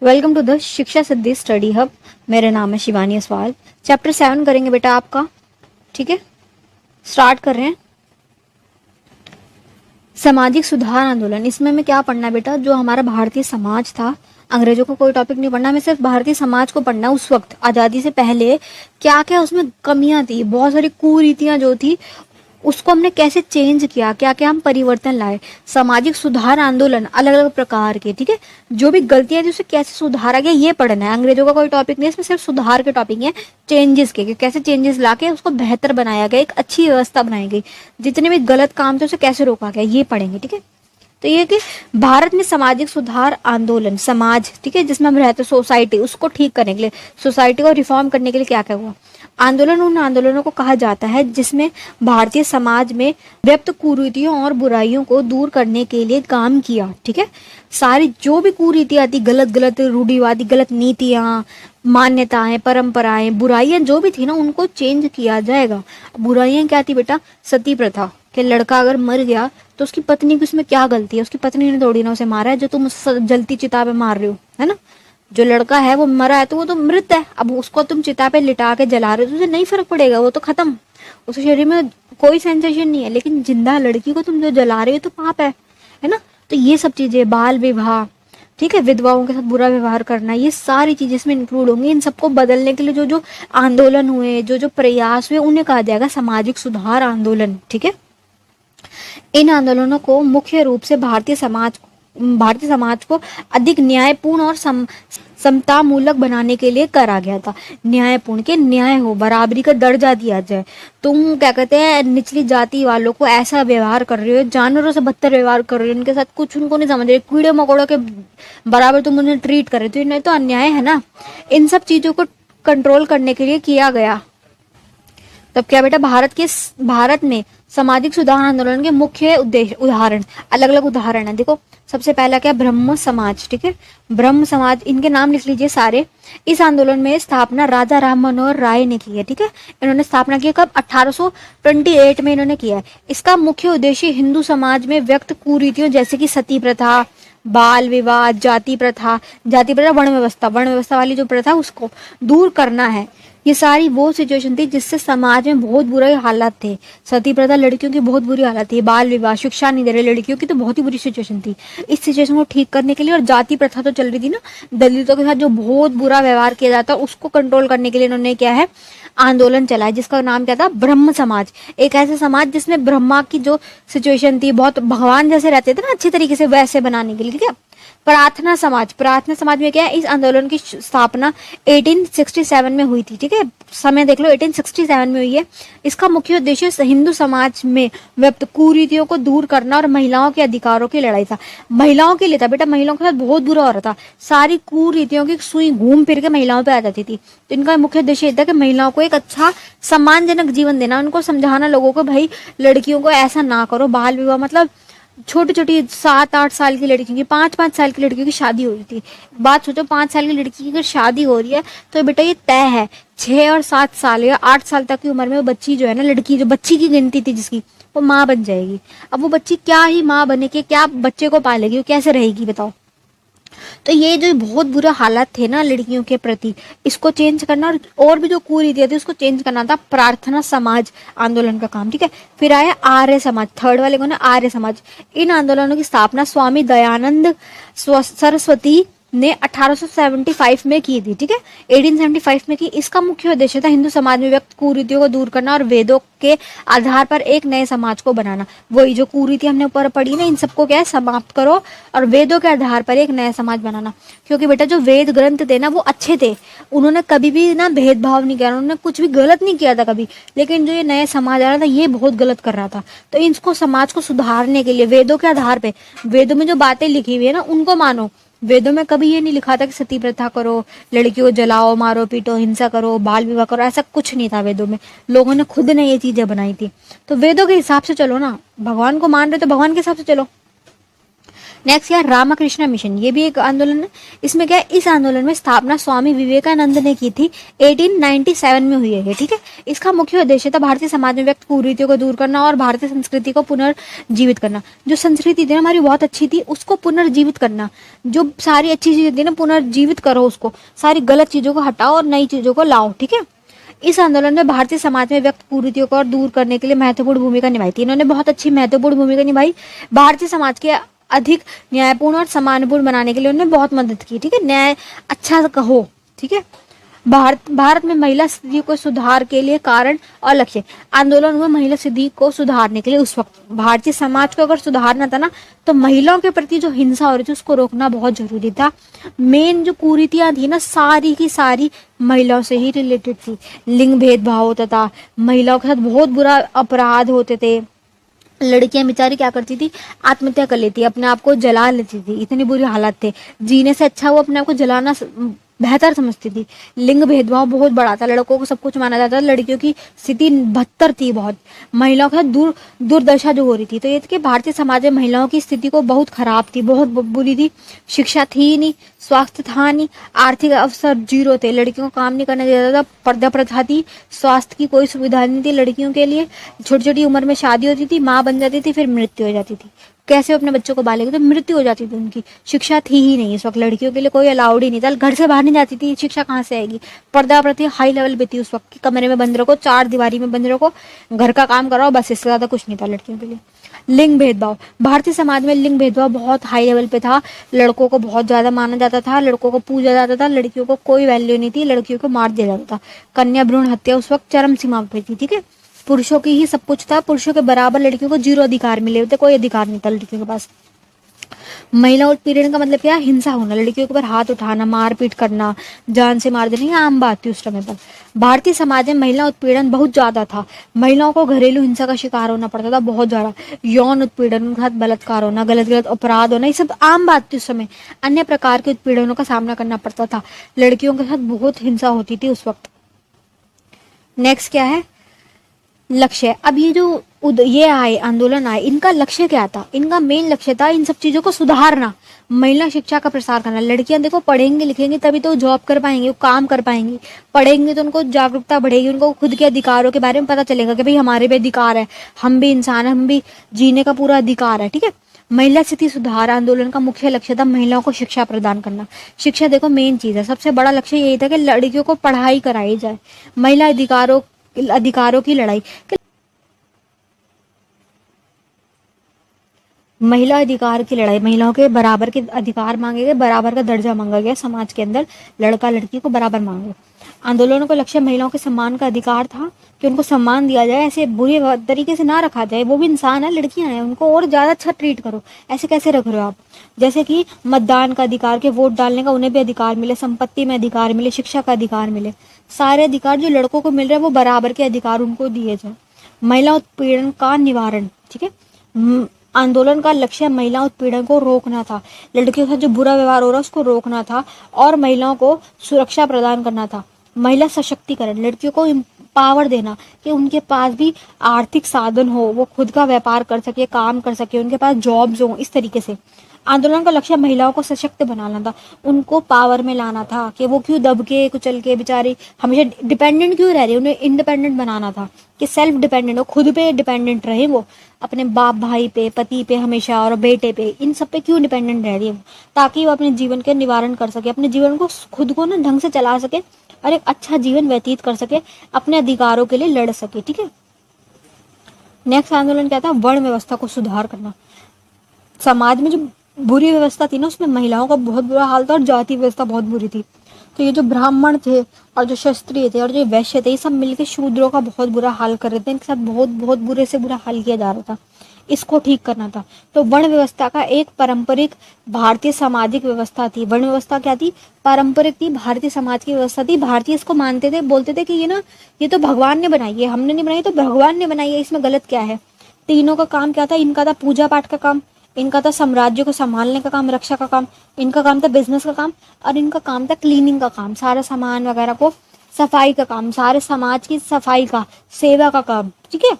Welcome to the शिक्षा सिद्धि study hub. मेरा नाम है शिवानी असवाल। चैप्टर 7 करेंगे बेटा आपका। ठीक है, स्टार्ट कर रहे हैं। सामाजिक सुधार आंदोलन। इसमें हमें क्या पढ़ना है बेटा? जो हमारा भारतीय समाज था, अंग्रेजों को कोई टॉपिक नहीं पढ़ना, हमें सिर्फ भारतीय समाज को पढ़ना। उस वक्त आजादी से पहले क्या क्या उसमें कमियां थी, बहुत सारी कुरीतियां जो थी उसको हमने कैसे चेंज किया, क्या क्या हम परिवर्तन लाए। सामाजिक सुधार आंदोलन अलग अलग प्रकार के, ठीक है, जो भी गलतियां थी उसे कैसे सुधारा गया ये पढ़ना है। अंग्रेजों का कोई टॉपिक नहीं, इसमें सिर्फ सुधार के टॉपिक है, चेंजेस के, कैसे चेंजेस लाके उसको बेहतर बनाया गया, एक अच्छी व्यवस्था बनाई गई, जितने भी गलत काम थे उसे कैसे रोका गया ये पढ़ेंगे। ठीक है, तो ये कि भारत में सामाजिक सुधार आंदोलन, समाज, ठीक है, जिसमें हम रहते सोसाइटी, उसको ठीक करने के लिए, सोसाइटी को रिफॉर्म करने के लिए क्या क्या हुआ। आंदोलन उन आंदोलनों को कहा जाता है जिसमें भारतीय समाज में व्यक्त कुरीतियों और बुराइयों को दूर करने के लिए काम किया। ठीक है, सारी जो भी कुरीतियां थी, गलत गलत रूढ़िवादी, गलत नीतियां, मान्यताएं, परंपराएं, बुराइयां जो भी थी ना, उनको चेंज किया जाएगा। बुराइयां क्या थी बेटा? सती प्रथा, कि लड़का अगर मर गया तो उसकी पत्नी की उसमें क्या गलती है? उसकी पत्नी ने थोड़ी ना उसे मारा है, जो तुम जलती चिता पे मार रहे हो, है ना। जो लड़का है वो मरा है तो वो तो मृत है, अब उसको तुम चिता पे लिटा के जला रहे हो तो उसे नहीं फर्क पड़ेगा, वो तो खत्म, उसके शरीर में कोई सेंसेशन नहीं है। लेकिन जिंदा लड़की को तुम जो जला रहे हो तो पाप है ना। तो ये सब चीजें, बाल विवाह, ठीक है, विधवाओं के साथ बुरा व्यवहार करना, ये सारी चीजें इसमें इंक्लूड होंगी। इन सबको बदलने के लिए जो जो आंदोलन हुए, जो जो प्रयास हुए, उन्हें कहा जाएगा सामाजिक सुधार आंदोलन। ठीक है, इन आंदोलनों को मुख्य रूप से भारतीय समाज को अधिक न्यायपूर्ण और समतामूलक बनाने के लिए करा गया था। न्यायपूर्ण के न्याय हो, बराबरी का दर्जा दिया जाए। तुम क्या कहते हैं, निचली जाति वालों को ऐसा व्यवहार कर रहे हो, जानवरों से बदतर व्यवहार कर रहे हो, उनके साथ कुछ उनको नहीं समझ रहे, कीड़े मकोड़ों के बराबर तुम उन्हें ट्रीट कर रहे हो, तो ये तो अन्याय है ना। इन सब चीजों को कंट्रोल करने के लिए किया गया। तब क्या बेटा, भारत में सामाजिक सुधार आंदोलन के मुख्य उद्देश्य, उदाहरण, अलग अलग उदाहरण है। देखो, सबसे पहला क्या? ब्रह्म समाज। ठीक है, ब्रह्म समाज, इनके नाम लिख लीजिए सारे। इस आंदोलन में स्थापना राजा राम मनोहर राय ने की है। ठीक है, इन्होंने स्थापना की कब? 1828 में इन्होंने किया है। इसका मुख्य उद्देश्य हिंदू समाज में व्यक्त कुरीतियों जैसे कि सती प्रथा, बाल विवाह, जाति प्रथा, वर्ण व्यवस्था वाली जो प्रथा उसको दूर करना है। ये सारी वो सिचुएशन थी जिससे समाज में बहुत बुरे हालात थे। सती प्रथा, लड़कियों की बहुत बुरी हालत थी, बाल विवाह, शिक्षा नहीं दे रहे लड़कियों की, तो बहुत ही बुरी सिचुएशन थी। इस सिचुएशन को ठीक करने के लिए, और जाति प्रथा तो चल रही थी ना, दलितों के साथ जो बहुत बुरा व्यवहार किया जाता, उसको कंट्रोल करने के लिए इन्होंने क्या है, आंदोलन चलाया, जिसका नाम क्या था? ब्रह्म समाज। एक ऐसा समाज जिसमें ब्रह्मा की जो सिचुएशन थी, बहुत भगवान जैसे रहते थे ना अच्छी तरीके से, वैसे बनाने के लिए। ठीक है, प्रार्थना समाज में क्या है, इस आंदोलन की स्थापना 1867 में हुई थी। ठीक है, समय देख लो, 1867 में हुई है। इसका मुख्य उद्देश्य हिंदू समाज में व्यक्त कुरीतियों को दूर करना और महिलाओं के अधिकारों की लड़ाई था। महिलाओं के लिए था बेटा, महिलाओं के साथ बहुत बुरा हो रहा था, सारी कुरीतियों की सुई घूम फिर के महिलाओं पे आ जाती थी। तो इनका मुख्य उद्देश्य था कि महिलाओं को एक अच्छा सम्मानजनक जीवन देना, उनको समझाना लोगों को, भाई लड़कियों को ऐसा ना करो। बाल विवाह मतलब छोटी छोटी 7-8 साल की लड़कियों की, 5-5 साल की लड़कियों की शादी हो रही थी। बात सोचो, 5 साल की लड़की की अगर शादी हो रही है तो बेटा ये तय है 6 और 7 साल या 8 साल तक की उम्र में वो बच्ची जो है ना, लड़की जो बच्ची की गिनती थी जिसकी, वो माँ बन जाएगी। अब वो बच्ची क्या ही माँ बने के क्या बच्चे को पालेगी, वो कैसे रहेगी बताओ। तो ये जो बहुत बुरा हालात थे ना लड़कियों के प्रति, इसको चेंज करना, और भी जो कुरीतियां थी उसको चेंज करना था प्रार्थना समाज आंदोलन का काम। ठीक है, फिर आया आर्य समाज, थर्ड वाले कौन है? आर्य समाज। इन आंदोलनों की स्थापना स्वामी दयानंद सरस्वती ने 1875 में की थी। ठीक है, 1875 में की। इसका मुख्य उद्देश्य था हिंदू समाज में व्यक्त कुरीतियों को दूर करना और वेदों के आधार पर एक नए समाज को बनाना। वही जो कुरीति हमने ऊपर पढ़ी ना, इन सबको क्या है, समाप्त करो और वेदों के आधार पर एक नया समाज बनाना। क्योंकि बेटा जो वेद ग्रंथ थे ना वो अच्छे थे, उन्होंने कभी भी ना भेदभाव नहीं किया, उन्होंने कुछ भी गलत नहीं किया था कभी। लेकिन जो ये नया समाज आ रहा था ये बहुत गलत कर रहा था। तो इसको समाज को सुधारने के लिए वेदों के आधार पे, वेदों में जो बातें लिखी हुई है ना उनको मानो। वेदों में कभी ये नहीं लिखा था कि सती प्रथा करो, लड़कियों को जलाओ, मारो पीटो, हिंसा करो, बाल विवाह करो, ऐसा कुछ नहीं था वेदों में। लोगों ने खुद ने ये चीजें बनाई थी। तो वेदों के हिसाब से चलो ना, भगवान को मान रहे तो भगवान के हिसाब से चलो। नेक्स्ट क्या, रामकृष्ण मिशन, ये भी एक आंदोलन है। इसमें क्या है, इस आंदोलन में स्थापना स्वामी विवेकानंद ने की थी, 1897 में हुई है ये, ठीक है। इसका मुख्य उद्देश्य था भारतीय समाज में व्यक्त कुरीतियों को दूर करना और भारतीय संस्कृति को पुनर्जीवित करना। जो संस्कृति थी ना हमारी बहुत अच्छी थी, उसको पुनर्जीवित करना। जो सारी अच्छी चीजें थी ना, पुनर्जीवित करो उसको, सारी गलत चीजों को हटाओ और नई चीजों को लाओ, ठीक है। इस आंदोलन में भारतीय समाज में व्यक्त कुरीतियों को और दूर करने के लिए महत्वपूर्ण भूमिका निभाई थी। इन्होंने बहुत अच्छी महत्वपूर्ण भूमिका निभाई। भारतीय समाज के अधिक न्यायपूर्ण और सम्मानपूर्ण बनाने के लिए उन्होंने बहुत मदद की, ठीक है। न्याय अच्छा कहो, ठीक है। भारत में महिला स्थिति को सुधार के लिए कारण और लक्ष्य, आंदोलन हुआ महिला स्थिति को सुधारने के लिए। उस वक्त भारतीय समाज को अगर सुधारना था ना, तो महिलाओं के प्रति जो हिंसा हो रही थी उसको रोकना बहुत जरूरी था। मेन जो कुरीतियां थी ना, सारी की सारी महिलाओं से ही रिलेटेड थी। लिंग भेदभाव होता था, महिलाओं के साथ बहुत बुरा अपराध होते थे। लड़कियां बेचारी क्या करती थी, आत्महत्या कर लेती, अपने आप को जला लेती थी, इतनी बुरी हालत थे। जीने से अच्छा वो अपने आप को जलाना बेहतर समझती थी। लिंग भेदभाव बहुत बड़ा था, लड़कों को सब कुछ माना जाता था, लड़कियों की स्थिति बदतर थी बहुत। महिलाओं के साथ दुर्दशा जो हो रही थी, तो ये कि भारतीय समाज में महिलाओं की स्थिति को बहुत खराब थी, बहुत बुरी थी। शिक्षा थी नहीं, स्वास्थ्य था नहीं, आर्थिक अवसर जीरो थे, लड़कियों को काम नहीं करने दिया जाता था, पर्दा प्रथा थी, स्वास्थ्य की कोई सुविधा नहीं थी लड़कियों के लिए। छोटी छोटी उम्र में शादी होती थी, माँ बन जाती थी, फिर मृत्यु हो जाती थी। कैसे अपने बच्चों को पालेगी, तो मृत्यु हो जाती थी उनकी। शिक्षा थी ही नहीं इस वक्त, लड़कियों के लिए कोई अलाउड ही नहीं था, घर से बाहर नहीं जाती थी, शिक्षा कहाँ से आएगी। पर्दा प्रथा हाई लेवल पे थी उस वक्त की, कमरे में बंद रखो, चार दीवारी में बंद रखो, घर का काम कराओ, बस इससे ज्यादा कुछ नहीं था लड़कियों के लिए। लिंग भेदभाव, भारतीय समाज में लिंग भेदभाव बहुत हाई लेवल पे था। लड़कों को बहुत ज्यादा माना जाता था, लड़कों को पूजा जाता था, लड़कियों को कोई वैल्यू नहीं थी, लड़कियों को मार दिया जाता था। कन्या भ्रूण हत्या उस वक्त चरम सीमा पे थी, ठीक है। पुरुषों की ही सब कुछ था, पुरुषों के बराबर लड़कियों को जीरो अधिकार मिले थे, कोई अधिकार नहीं था लड़कियों के पास। महिला उत्पीड़न का मतलब क्या है, हिंसा होना, लड़कियों के ऊपर हाथ उठाना, मारपीट करना, जान से मार देना, ये आम बात थी उस समय पर। भारतीय समाज में महिला उत्पीड़न बहुत ज्यादा था। महिलाओं को घरेलू हिंसा का शिकार होना पड़ता था बहुत ज्यादा। यौन उत्पीड़न, उनके साथ बलात्कार होना, गलत गलत अपराध होना, ये सब आम बात थी उस समय। अन्य प्रकार के उत्पीड़नों का सामना करना पड़ता था, लड़कियों के साथ बहुत हिंसा होती थी उस वक्त। नेक्स्ट क्या है, लक्ष्य। अब ये जो ये आए आंदोलन आए, इनका लक्ष्य क्या था, इनका मेन लक्ष्य था इन सब चीजों को सुधारना, महिला शिक्षा का प्रसार करना। लड़कियां देखो पढ़ेंगी लिखेंगी तभी तो जॉब कर पाएंगी, वो काम कर पाएंगी, पढ़ेंगी तो उनको जागरूकता बढ़ेगी, उनको खुद के अधिकारों के बारे में पता चलेगा कि भाई हमारे भी अधिकार है, हम भी इंसान है, हम भी जीने का पूरा अधिकार है, ठीक है। महिला स्थिति सुधार आंदोलन का मुख्य लक्ष्य था महिलाओं को शिक्षा प्रदान करना। शिक्षा देखो मेन चीज है, सबसे बड़ा लक्ष्य यही था कि लड़कियों को पढ़ाई कराई जाए। महिला अधिकारों की लड़ाई, महिला अधिकार की लड़ाई, महिलाओं के बराबर के अधिकार मांगे गए, बराबर का दर्जा मांगा गया समाज के अंदर, लड़का लड़की को बराबर मांगे। आंदोलनों का लक्ष्य महिलाओं के सम्मान का अधिकार था कि उनको सम्मान दिया जाए, ऐसे बुरे तरीके से ना रखा जाए, वो भी इंसान है, लड़कियां हैं, उनको और ज्यादा अच्छा ट्रीट करो। ऐसे कैसे रख रहे हो आप, जैसे कि मतदान का अधिकार, के वोट डालने का उन्हें भी अधिकार मिले, संपत्ति में अधिकार मिले, शिक्षा का अधिकार मिले, सारे अधिकार जो लड़कों को मिल रहे हैं वो बराबर के अधिकार उनको दिए जाए। महिला उत्पीड़न का निवारण, ठीक है। आंदोलन का लक्ष्य महिला उत्पीड़न को रोकना था, लड़कियों के साथ जो बुरा व्यवहार हो रहा है उसको रोकना था और महिलाओं को सुरक्षा प्रदान करना था। महिला सशक्तिकरण, लड़कियों को पावर देना कि उनके पास भी आर्थिक साधन हो, वो खुद का व्यापार कर सके, काम कर सके, उनके पास जॉब्स हो, इस तरीके से। आंदोलन का लक्ष्य महिलाओं को सशक्त बनाना था, उनको पावर में लाना था कि वो क्यों दब के कुचल के बेचारी हमेशा डिपेंडेंट क्यों रह रही है, उन्हें इंडिपेंडेंट बनाना था कि सेल्फ डिपेंडेंट हो, खुद पे डिपेंडेंट रहे, वो अपने बाप भाई पे, पति पे हमेशा और बेटे पे, इन सब पे क्यों डिपेंडेंट रह रही है, ताकि वो अपने जीवन के निवारण कर सके, अपने जीवन को खुद को ना ढंग से चला सके और एक अच्छा जीवन व्यतीत कर सके, अपने अधिकारों के लिए लड़ सके, ठीक है। नेक्स्ट आंदोलन क्या था, वर्ण व्यवस्था को सुधार करना। समाज में जो बुरी व्यवस्था थी ना, उसमें महिलाओं का बहुत बुरा हाल था और जाति व्यवस्था बहुत बुरी थी। तो ये जो ब्राह्मण थे और जो क्षत्रिय थे और जो वैश्य थे, ये सब मिलके शूद्रों का बहुत बुरा हाल कर रहे थे, इनके साथ बहुत बहुत बुरे से बुरा हाल किया जा रहा था, इसको ठीक करना था। तो वर्ण व्यवस्था का एक पारंपरिक भारतीय सामाजिक व्यवस्था थी। वर्ण व्यवस्था क्या थी, पारंपरिक थी, भारतीय समाज की व्यवस्था थी। भारतीय इसको मानते थे, बोलते थे कि ये तो भगवान ने बनाई है, हमने नहीं बनाई, तो भगवान ने बनाई है, इसमें गलत क्या है। तीनों का काम क्या था, इनका था पूजा पाठ का काम, इनका था साम्राज्य को संभालने का काम, रक्षा का काम, इनका काम था बिजनेस का काम, और इनका काम था क्लीनिंग का काम, सारा सामान वगैरह को सफाई का काम, सारे समाज की सफाई का, सेवा का काम, ठीक है।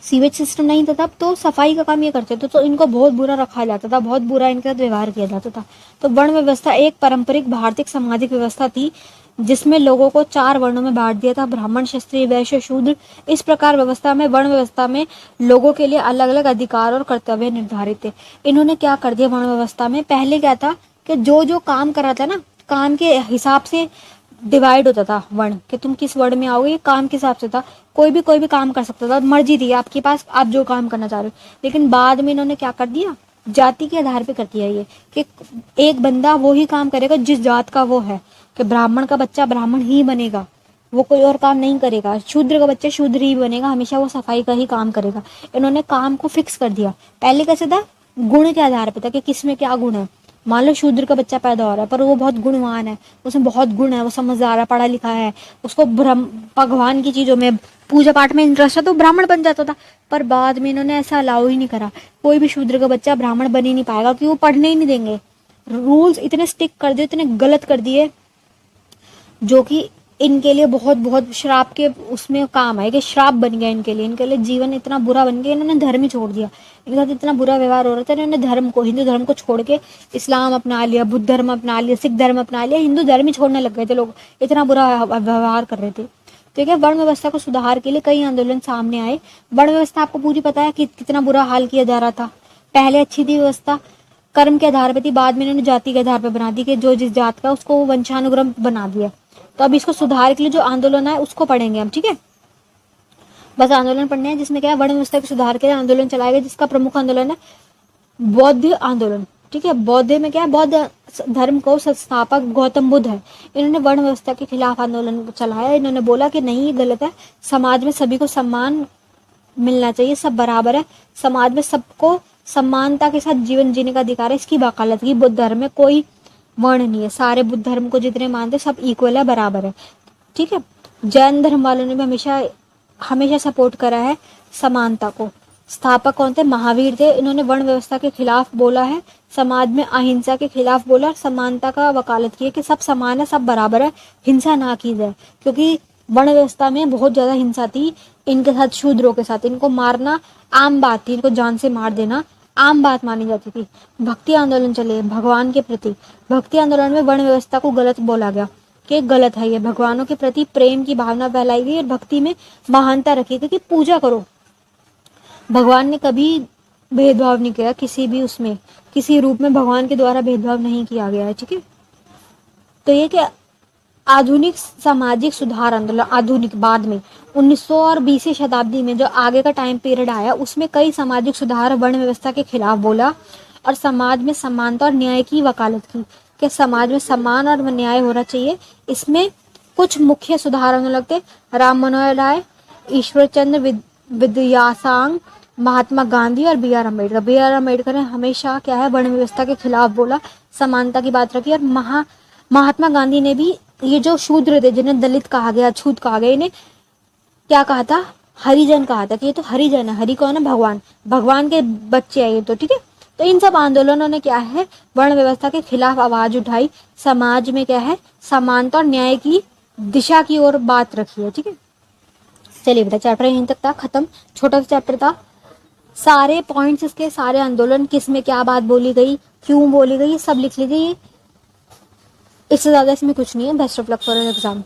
सीवेज सिस्टम नहीं था तब, तो सफाई का काम ये करते थे, तो इनको बहुत बुरा रखा जाता था, बहुत बुरा इनके साथ व्यवहार किया जाता था। तो वर्ण व्यवस्था एक पारंपरिक भारतीय सामाजिक व्यवस्था थी जिसमें लोगों को 4 वर्णों में बांट दिया था, ब्राह्मण, क्षत्रिय, वैश्य, शूद्र। इस प्रकार व्यवस्था में, वर्ण व्यवस्था में लोगों के लिए अलग अलग अधिकार और कर्तव्य निर्धारित थे। इन्होंने क्या कर दिया वर्ण व्यवस्था में, पहले क्या था कि जो जो काम कर रहा था ना, काम के हिसाब से डिवाइड होता था वर्ण, कि तुम किस वर्ण में आओगे, ये काम के हिसाब से था। कोई भी काम कर सकता था, मर्जी थी आपके पास, आप जो काम करना चाह रहे हो। लेकिन बाद में इन्होंने क्या कर दिया, जाति के आधार पे कर दिया ये, कि एक बंदा वो ही काम करेगा जिस जात का वो है, कि ब्राह्मण का बच्चा ब्राह्मण ही बनेगा, वो कोई और काम नहीं करेगा। शूद्र का बच्चा शूद्र ही बनेगा, हमेशा वो सफाई का ही काम करेगा। इन्होंने काम को फिक्स कर दिया। पहले कैसे था, गुण के आधार पे था कि किस में क्या गुण है। मान लो शूद्र का बच्चा पैदा हो रहा है पर वो बहुत गुणवान है, उसमें बहुत गुण है, वो समझदार है, पढ़ा लिखा है, उसको भगवान की चीजों में, पूजा पाठ में इंटरेस्ट है, तो ब्राह्मण बन जाता था। पर बाद में इन्होंने ऐसा अलाउ ही नहीं करा, कोई भी शूद्र का बच्चा ब्राह्मण बन ही नहीं पाएगा, क्योंकि वो पढ़ने ही नहीं देंगे। रूल्स इतने स्टिक कर दिए, इतने गलत कर दिए, जो कि इनके लिए बहुत बहुत श्राप के उसमें काम है, कि श्राप बन गया इनके लिए जीवन इतना बुरा बन गया। इन्होंने धर्म ही छोड़ दिया, इनके साथ इतना बुरा व्यवहार हो रहा था, इन्होंने धर्म को, हिंदू धर्म को छोड़ के इस्लाम अपना लिया, बुद्ध धर्म अपना लिया, सिख धर्म अपना लिया, हिंदू धर्म ही छोड़ने लग गए थे लोग, इतना बुरा व्यवहार कर रहे थे। तो क्या, वर्ण व्यवस्था को सुधार के लिए कई आंदोलन सामने आए। वर्ण व्यवस्था आपको पूरी पता है कि कितना बुरा हाल किया जा रहा था। पहले अच्छी थी व्यवस्था, कर्म के आधार पर थी, बाद में इन्होंने जाति के आधार पर बना दी, कि जो जिस जात का उसको वंशानुक्रम बना दिया। तो अब इसको सुधार के लिए जो आंदोलन है उसको पढ़ेंगे हम, ठीक है। बस आंदोलन पढ़ने हैं, जिसमें क्या है, वर्ण व्यवस्था के सुधार के लिए आंदोलन चलाया गया, जिसका प्रमुख आंदोलन है बौद्ध आंदोलन, ठीक है। बौद्ध में क्या है, बौद्ध धर्म को संस्थापक गौतम बुद्ध है। इन्होंने वर्ण व्यवस्था के खिलाफ आंदोलन चलाया। इन्होंने बोला कि नहीं, ये गलत है, समाज में सभी को सम्मान मिलना चाहिए, सब बराबर है, समाज में सबको समानता के साथ जीवन जीने का अधिकार है। इसकी वकालत की। बुद्ध धर्म में कोई वर्ण नहीं है, सारे बुद्ध धर्म को जितने मानते सब इक्वल है, बराबर है, ठीक है। जैन धर्म वालों ने भी हमेशा हमेशा सपोर्ट करा है समानता को। स्थापक कौन थे, महावीर थे। इन्होंने वर्ण व्यवस्था के खिलाफ बोला है, समाज में अहिंसा के खिलाफ बोला, समानता का वकालत की है कि सब समान है, सब बराबर है, हिंसा ना की जाए, क्योंकि वर्ण व्यवस्था में बहुत ज्यादा हिंसा थी इनके साथ, शूद्रों के साथ। इनको मारना आम बात थी, इनको जान से मार देना आम बात मानी जाती थी। भक्ति आंदोलन चले भगवान के प्रति। भक्ति आंदोलन में वर्ण व्यवस्था को गलत बोला गया कि गलत है ये, भगवानों के प्रति प्रेम की भावना फैलाई गई और भक्ति में महानता रखी गई कि पूजा करो। भगवान ने कभी भेदभाव नहीं किया, किसी भी उसमें, किसी रूप में भगवान के द्वारा भेदभाव नहीं किया गया है, ठीक है। तो ये क्या, आधुनिक सामाजिक सुधार आंदोलन, आधुनिक बाद में 1900 और 20वीं शताब्दी में जो आगे का टाइम पीरियड आया, उसमें कई सामाजिक सुधार वर्ण व्यवस्था के खिलाफ बोला और समाज में समानता और न्याय की वकालत की कि समाज में सम्मान और न्याय होना चाहिए। इसमें कुछ मुख्य सुधार आंदोलन थे, राम मनोहर राय, ईश्वर चंद्र विद्यासागर, महात्मा गांधी और बी आर अम्बेडकर। बी आर अम्बेडकर ने हमेशा क्या है, वर्ण व्यवस्था के खिलाफ बोला, समानता की बात रखी। और महात्मा गांधी ने भी ये जो शूद्र थे, जिन्हें दलित कहा गया, अछूत कहा गया, इन्हें क्या कहा था, हरिजन कहा था, कि ये तो हरिजन है। हरि कौन है, भगवान, भगवान के बच्चे हैं ये तो, ठीक है। तो इन सब आंदोलनों ने क्या है, वर्ण व्यवस्था के खिलाफ आवाज उठाई, समाज में क्या है, समानता और न्याय की दिशा की ओर बात रखी है, ठीक है। चलिए बेटा, चैप्टर यहीं तक था खत्म, छोटा सा चैप्टर था। सारे पॉइंट्स इसके, सारे आंदोलन, किस में क्या बात बोली गई, क्यों बोली गई, सब लिख लीजिए। इससे ज्यादा इसमें कुछ नहीं है। Best of luck for exam.